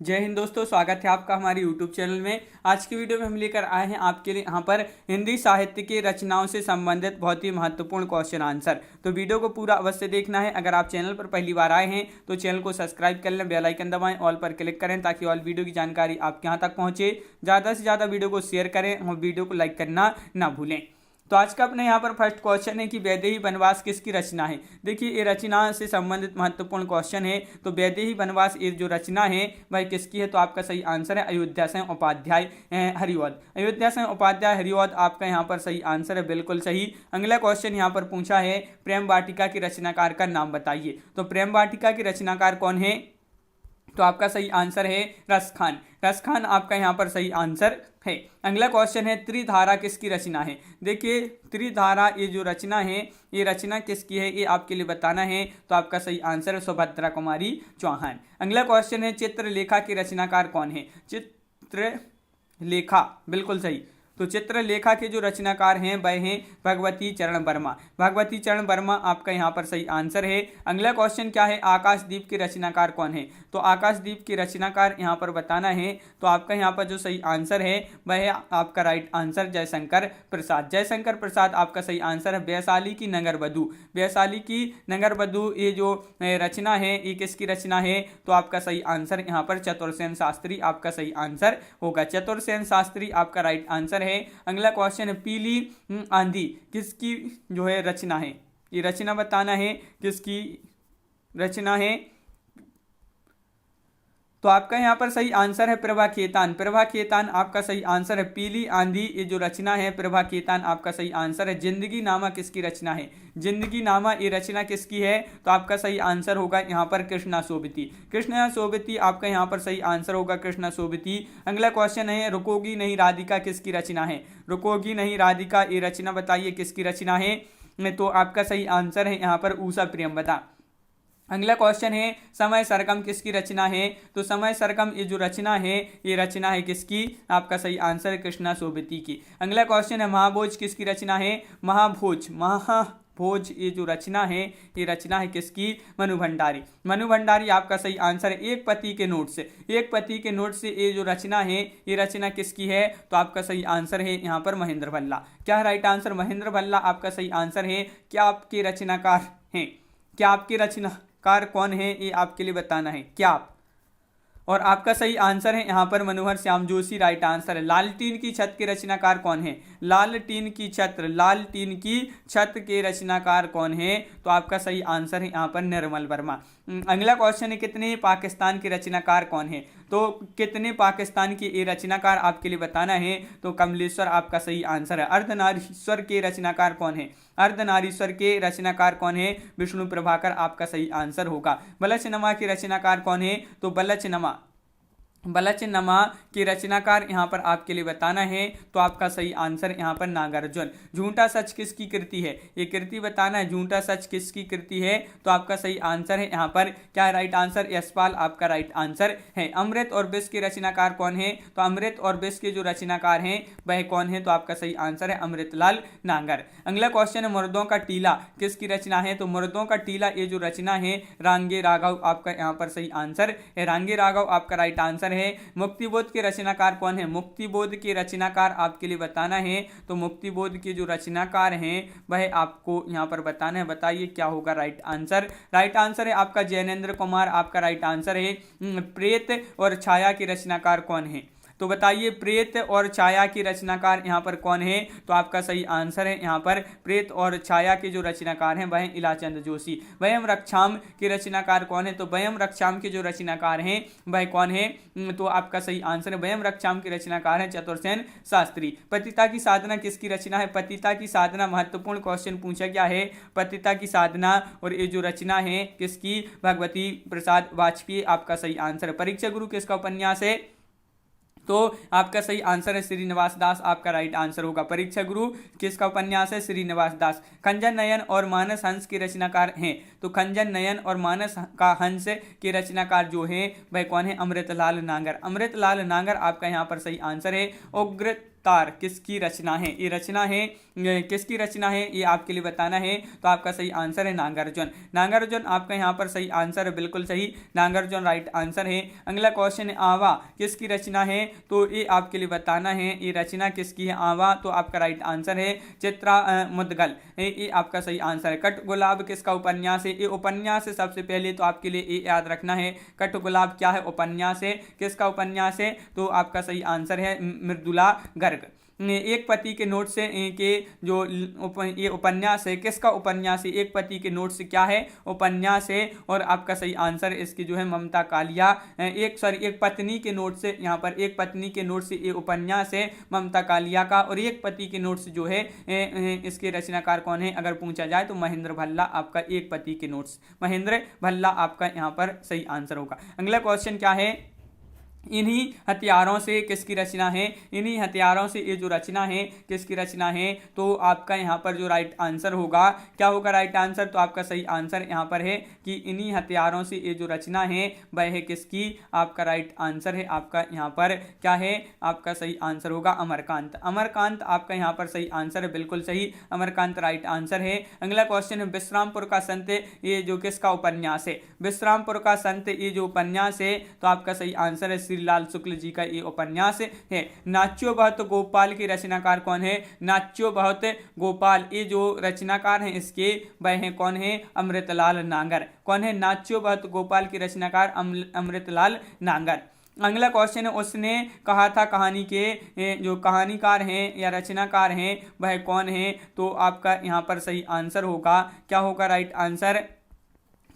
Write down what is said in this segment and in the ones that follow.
जय हिंद दोस्तों, स्वागत है आपका हमारे यूट्यूब चैनल में। आज की वीडियो में हम लेकर आए हैं आपके लिए यहाँ पर हिंदी साहित्य की रचनाओं से संबंधित बहुत ही महत्वपूर्ण क्वेश्चन आंसर। तो वीडियो को पूरा अवश्य देखना है। अगर आप चैनल पर पहली बार आए हैं तो चैनल को सब्सक्राइब कर लें, बेल आइकन दबाएं, ऑल पर क्लिक करें ताकि ऑल वीडियो की जानकारी आपके यहाँ तक पहुँचे। ज़्यादा से ज़्यादा वीडियो को शेयर करें और वीडियो को लाइक करना ना भूलें। तो आज का अपने यहाँ पर फर्स्ट क्वेश्चन है कि वैदेही वनवास किसकी रचना है। देखिए, ये रचना से संबंधित महत्वपूर्ण क्वेश्चन है। तो वैदेही वनवास ये जो रचना है वह किसकी है, तो आपका सही आंसर है अयोध्या सिंह उपाध्याय हरिऔध। अयोध्या सिंह उपाध्याय हरिऔध आपका यहाँ पर सही आंसर है, बिल्कुल सही। अगला क्वेश्चन यहाँ पर पूछा है प्रेम वाटिका की रचनाकार का नाम बताइए। तो प्रेम वाटिका की रचनाकार कौन है, तो आपका सही आंसर है रसखान। रसखान आपका यहाँ पर सही आंसर है। अगला क्वेश्चन है त्रिधारा किसकी रचना है। देखिए, त्रिधारा ये जो रचना है ये रचना किसकी है ये आपके लिए बताना है। तो आपका सही आंसर है सुभद्रा कुमारी चौहान। अगला क्वेश्चन है चित्रलेखा की रचनाकार कौन है। चित्रलेखा बिल्कुल सही। तो चित्रलेखा के जो रचनाकार हैं वह हैं भगवती चरण वर्मा। भगवती चरण वर्मा आपका यहाँ पर सही आंसर है। अगला क्वेश्चन क्या है, आकाशदीप के रचनाकार कौन है। तो आकाशदीप के रचनाकार यहाँ पर बताना है। तो आपका यहाँ पर जो सही आंसर है वह है आपका राइट आंसर जयशंकर प्रसाद। जयशंकर प्रसाद आपका सही आंसर है। वैशाली की नगरवधु, वैशाली की नगरवधु ये जो रचना है ये किसकी रचना है। तो आपका सही आंसर यहाँ पर चतुर्सेन शास्त्री आपका सही आंसर होगा। चतुर्सेन शास्त्री आपका राइट आंसर है। अगला क्वेश्चन है पीली आंधी किसकी जो है रचना है। ये रचना बताना है किसकी रचना है। तो आपका यहाँ पर सही आंसर है प्रभा खेतान। प्रभा खेतान आपका सही आंसर है। पीली आंधी ये जो रचना है प्रभा खेतान आपका सही आंसर है। जिंदगी नामा किसकी रचना है। जिंदगी नामा ये रचना किसकी है। तो आपका सही आंसर होगा यहाँ पर कृष्णा सोबती। कृष्णा सोबती आपका यहाँ पर सही आंसर होगा कृष्णा सोबती। अगला क्वेश्चन है रुकोगी नहीं राधिका किसकी रचना है। रुकोगी नहीं राधिका ये रचना बताइए किसकी रचना है। तो आपका सही आंसर है यहाँ पर उषा प्रियंवदा। अगला क्वेश्चन है समय सरगम किसकी रचना है। तो समय सरगम ये जो रचना है ये रचना है किसकी। आपका सही आंसर है कृष्णा सोबती की। अगला क्वेश्चन है महाभोज किसकी रचना है। महाभोज महाभोज ये जो रचना है ये रचना है किसकी। मनु भंडारी। मनु भंडारी आपका सही आंसर है। एक पति के नोट से, एक पति के नोट से ये जो रचना है ये रचना किसकी है। तो आपका सही आंसर है यहाँ पर महेंद्र भल्ला। क्या राइट आंसर, महेंद्र भल्ला आपका सही आंसर है। क्या आपके रचनाकार हैं, क्या आपके रचनाकार कौन है ये आपके लिए बताना है। क्या आप, और आपका सही आंसर है यहाँ पर मनोहर श्याम जोशी राइट आंसर है। लालटीन की छत के रचनाकार कौन है। लालटीन की छत्र, लालटीन की छत के रचनाकार कौन है। तो आपका सही आंसर है यहाँ पर निर्मल वर्मा। अगला क्वेश्चन है कितने पाकिस्तान के रचनाकार कौन है। तो कितने पाकिस्तान के ये रचनाकार आपके लिए बताना है। तो कमलेश्वर आपका सही आंसर है। अर्धनारीश्वर के रचनाकार कौन है। अर्धनारीश्वर के रचनाकार कौन है। विष्णु प्रभाकर आपका सही आंसर होगा। बलचनमा के रचनाकार कौन है। तो बलचनमा, बलचनमा के रचनाकार यहाँ पर आपके लिए बताना है। तो आपका सही आंसर यहाँ पर नागार्जुन। झूठा सच किसकी कृति है, ये कृति बताना है। झूठा सच किसकी कृति है। तो आपका सही आंसर है यहाँ पर क्या राइट आंसर, यशपाल आपका राइट आंसर है। अमृत और विष के रचनाकार कौन है। तो अमृत और विष के जो रचनाकार हैं वह कौन है। तो आपका सही आंसर है अमृतलाल नागर। अगला क्वेश्चन है मुर्दों का टीला किसकी रचना है। तो मुर्दों का टीला ये जो रचना है रांगे राघव आपका यहाँ पर सही आंसर है। रांगे राघव आपका राइट आंसर है। मुक्तिबोध के रचनाकार कौन है। मुक्तिबोध के रचनाकार आपके लिए बताना है। तो मुक्तिबोध के जो रचनाकार हैं वह आपको यहाँ पर बताना है। बताइए क्या होगा राइट आंसर। राइट आंसर है आपका जैनेन्द्र कुमार आपका राइट आंसर है। प्रेत और छाया के रचनाकार कौन है। तो बताइए प्रेत और छाया की रचनाकार यहाँ पर कौन है। तो आपका सही आंसर है यहाँ पर प्रेत और छाया के जो रचनाकार हैं वह इलाचंद जोशी। वयम रक्षाम के रचनाकार कौन है। तो वयम रक्षाम के जो रचनाकार हैं वह कौन है। तो आपका सही आंसर है वयम रक्षाम के रचनाकार हैं चतुर्सेन शास्त्री। पतिता की साधना किसकी रचना है। पतिता की साधना महत्वपूर्ण क्वेश्चन पूछा गया है। पतिता की साधना और ये जो रचना है किसकी, भगवती प्रसाद वाजपेयी आपका सही आंसर है। परीक्षा गुरु किसका उपन्यास है। तो आपका सही आंसर है श्रीनिवास दास आपका राइट आंसर होगा। परीक्षा गुरु किसका उपन्यास है, श्रीनिवास दास। खंजन नयन और मानस हंस के रचनाकार हैं। तो खंजन नयन और मानस का हंस के रचनाकार जो हैं वह कौन है, अमृतलाल नागर। अमृतलाल नागर आपका यहाँ पर सही आंसर है। उग्र तार किसकी रचना है? ये रचना है किसकी रचना है ये आपके लिए बताना है। तो आपका सही आंसर है नागार्जुन। नागार्जुन आपका यहाँ पर सही आंसर है, बिल्कुल सही, नागार्जुन राइट आंसर है। अगला क्वेश्चन है आवा किसकी रचना है? तो ये आपके लिए बताना है ये रचना किसकी है आवा। तो आपका राइट आंसर है चित्रा मुदगल, ये आपका सही आंसर है। कट गुलाब किसका उपन्यास है? ये उपन्यास है। सबसे पहले तो आपके लिए ये याद रखना है कट गुलाब क्या है? उपन्यास है। किसका उपन्यास है? तो आपका सही आंसर है मृदुला गर्ग। एक पति के नोट से के जो ये उपन्यास है किसका उपन्यास है? एक पति के नोट से क्या है? उपन्यास है। और आपका सही आंसर इसकी जो है ममता कालिया, एक पत्नी के नोट से, यहाँ पर एक पत्नी के नोट से ये उपन्यास है ममता कालिया का। और एक पति के नोट से जो है इसके रचनाकार कौन है अगर पूछा जाए तो महेंद्र भल्ला आपका एक पति के नोट्स, महेंद्र भल्ला आपका यहाँ पर सही आंसर होगा। अगला क्वेश्चन क्या है? इन्हीं हथियारों से किसकी रचना है? इन्हीं हथियारों से ये जो रचना है किसकी रचना है? तो आपका यहाँ पर जो राइट आंसर होगा क्या होगा राइट आंसर? तो आपका सही आंसर यहाँ पर है कि इन्हीं हथियारों से ये जो रचना है वह है किसकी? आपका राइट आंसर है आपका यहाँ पर क्या है? आपका सही आंसर होगा अमरकांत। अमरकांत आपका यहाँ पर सही आंसर है, बिल्कुल सही, अमरकांत राइट आंसर है। अगला क्वेश्चन है विश्रामपुर का संत ये जो किसका उपन्यास है? विश्रामपुर का संत ये जो उपन्यास है तो आपका सही आंसर है श्रीलाल शुक्ल जी का ये उपन्यास है। नाच्यो बहुत गोपाल की रचनाकार कौन है? नाच्यो बहुत गोपाल ये जो रचनाकार हैं इसके वह हैं कौन है? अमृतलाल नागर। कौन है? नाच्यो बहुत गोपाल की रचनाकार अमृतलाल नागर। अगला क्वेश्चन है उसने कहा था कहानी के जो कहानीकार हैं या रचनाकार हैं वह कौन है? तो आपका यहाँ पर सही आंसर होगा क्या होगा राइट आंसर?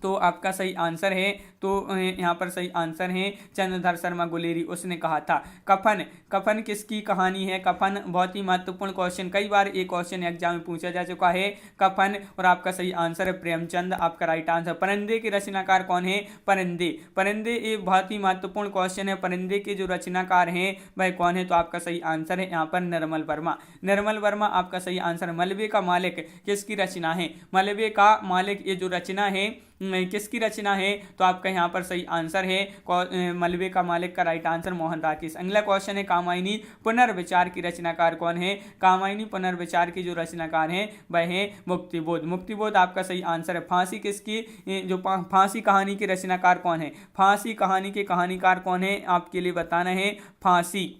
तो आपका सही आंसर है तो यहाँ पर सही आंसर है चंद्रधर शर्मा गुलेरी। उसने कहा था कफन। कफन किसकी कहानी है? कफन बहुत ही महत्वपूर्ण क्वेश्चन, कई बार ये क्वेश्चन एग्जाम में पूछा जा चुका है कफन। और आपका सही आंसर है प्रेमचंद, आपका राइट आंसर। परिंदे के रचनाकार कौन है? परिंदे। परिंदे ये बहुत ही महत्वपूर्ण क्वेश्चन है, परिंदे के जो रचनाकार हैं वह कौन है? तो आपका सही आंसर है यहाँ पर निर्मल वर्मा। निर्मल वर्मा आपका सही आंसर। मलबे का मालिक किसकी रचना है? मलबे का मालिक ये जो रचना है किसकी रचना है? तो आपका यहाँ पर सही आंसर है मलबे का मालिक का राइट आंसर मोहन राकेश। अगला क्वेश्चन है कामायनी पुनर्विचार की रचनाकार कौन है? कामायनी पुनर्विचार की जो रचनाकार हैं वह है मुक्तिबोध। मुक्तिबोध आपका सही आंसर है। फांसी किसकी जो फांसी कहानी के रचनाकार कौन है? फांसी कहानी के कहानीकार कौन है आपके लिए बताना है? फांसी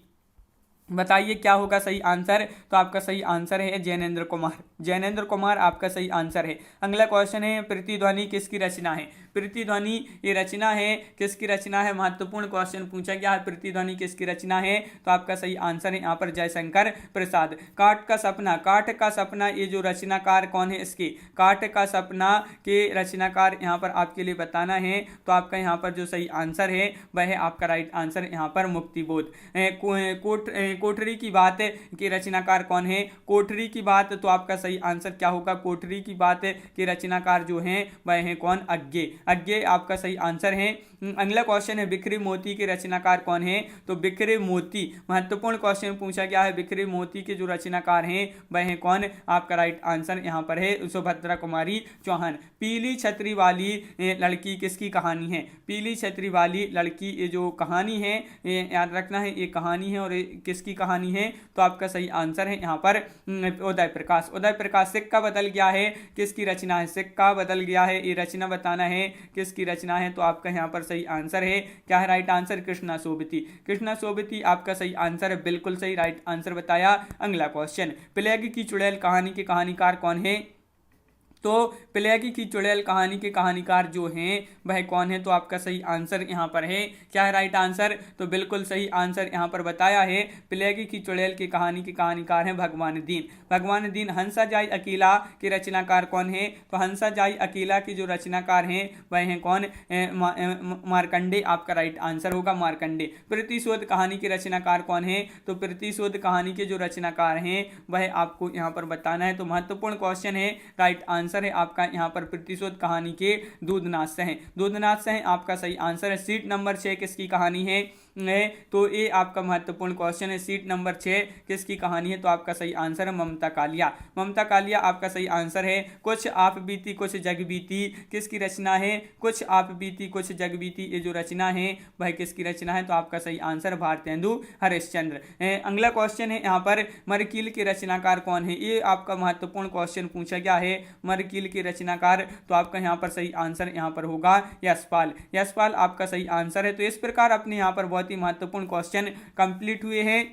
बताइए क्या होगा सही आंसर? तो आपका सही आंसर है जैनेन्द्र कुमार। जैनेन्द्र कुमार आपका सही आंसर है। अगला क्वेश्चन है प्रतिध्वनि किसकी रचना है? प्रतिध्वनि ये रचना है किसकी रचना है? महत्वपूर्ण क्वेश्चन पूछा गया है प्रतिध्वनि किसकी रचना है? तो आपका सही आंसर है यहाँ पर जयशंकर प्रसाद। काठ का सपना। काठ का सपना ये जो रचनाकार कौन है इसकी? काठ का सपना के रचनाकार यहाँ पर आपके लिए बताना है। तो आपका यहाँ पर जो सही आंसर है वह है आपका राइट आंसर यहाँ पर मुक्तिबोध। कोठरी की बात के रचनाकार कौन है? कोठरी की बात तो आपका सही आंसर क्या होगा? कोठरी की बात के रचनाकार जो हैं वह हैं कौन? अज्ञे। अज्ञे आपका सही आंसर है। अगला क्वेश्चन है बिखरे मोती के रचनाकार कौन है? तो बिखरे मोती महत्वपूर्ण क्वेश्चन पूछा गया है। बिखरे मोती के जो रचनाकार हैं वह हैं कौन? आपका राइट आंसर यहाँ पर है सुभद्रा कुमारी चौहान। पीली छतरी वाली लड़की किसकी कहानी है? पीली छतरी वाली लड़की ये जो कहानी है याद रखना है ये कहानी है। और किसकी कहानी है? तो आपका सही आंसर है यहाँ पर उदय प्रकाश। उदय प्रकाश। सिक्का बदल गया है किसकी रचना है? सिक्का बदल गया है ये रचना बताना है किसकी रचना है? तो आपका यहाँ पर सही आंसर है क्या है राइट आंसर? कृष्णा सोबती। कृष्णा सोबती आपका सही आंसर है, बिल्कुल सही राइट आंसर बताया। अगला क्वेश्चन प्लेग की चुड़ैल कहानी के कहानीकार कौन है? तो प्लेग की चुड़ैल कहानी के कहानीकार जो हैं वह कौन है? तो आपका सही आंसर यहाँ पर है क्या है राइट आंसर? तो बिल्कुल सही आंसर यहाँ पर बताया है प्लेग की चुड़ैल की कहानी के कहानीकार हैं भगवान दीन। भगवान दीन। हंसा जाई अकेला के रचनाकार कौन है? तो हंसा जाई अकेला की जो रचनाकार हैं वह हैं कौन? मार्कंडे आपका राइट आंसर होगा मार्कंडे। प्रतिशोध कहानी के रचनाकार कौन है? तो प्रतिशोध कहानी के जो रचनाकार हैं वह आपको यहाँ पर बताना है। तो महत्वपूर्ण क्वेश्चन है, राइट आंसर है आपका यहाँ पर प्रतिशोध कहानी के दूधनाथ सहन। दूधनाथ सहन आपका सही आंसर है। सीट नंबर 6 किसकी कहानी है? तो ये आपका महत्वपूर्ण क्वेश्चन है। सीट नंबर 6 किसकी कहानी है? तो आपका सही आंसर है ममता कालिया। ममता कालिया आपका सही आंसर है। कुछ आप बीती कुछ जग बीती किसकी रचना है? कुछ आप बीती कुछ जग बीती ये जो रचना है वह किसकी रचना है? तो आपका सही आंसर भारतेंदु हरिश्चंद्र। अगला क्वेश्चन है यहाँ पर, मरकिल के रचनाकार कौन है? ये आपका महत्वपूर्ण क्वेश्चन पूछा गया है। मरकिल के रचनाकार, तो आपका यहाँ पर सही आंसर यहाँ पर होगा यशपाल। यशपाल आपका सही आंसर है। तो इस प्रकार अपने यहाँ पर बहुत ही महत्वपूर्ण क्वेश्चन कंप्लीट हुए हैं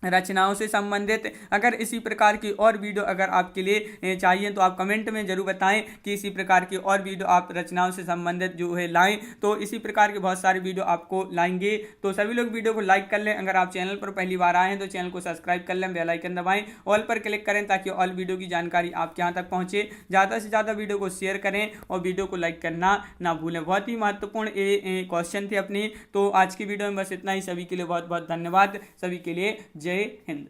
रचनाओं से संबंधित। अगर इसी प्रकार की और वीडियो अगर आपके लिए चाहिए तो आप कमेंट में जरूर बताएं कि इसी प्रकार की और वीडियो आप रचनाओं से संबंधित जो है लाएं। तो इसी प्रकार के बहुत सारे वीडियो आपको लाएंगे। तो सभी लोग वीडियो को लाइक कर लें। अगर आप चैनल पर पहली बार आए हैं तो चैनल को सब्सक्राइब कर लें, बेल आइकन दबाएं, ऑल पर क्लिक करें ताकि ऑल वीडियो की जानकारी आपके यहाँ तक पहुँचे। ज़्यादा से ज़्यादा वीडियो को शेयर करें और वीडियो को लाइक करना ना भूलें। बहुत ही महत्वपूर्ण ये क्वेश्चन थे अपने। तो आज की वीडियो में बस इतना ही। सभी के लिए बहुत बहुत धन्यवाद। सभी के लिए जय हिंद।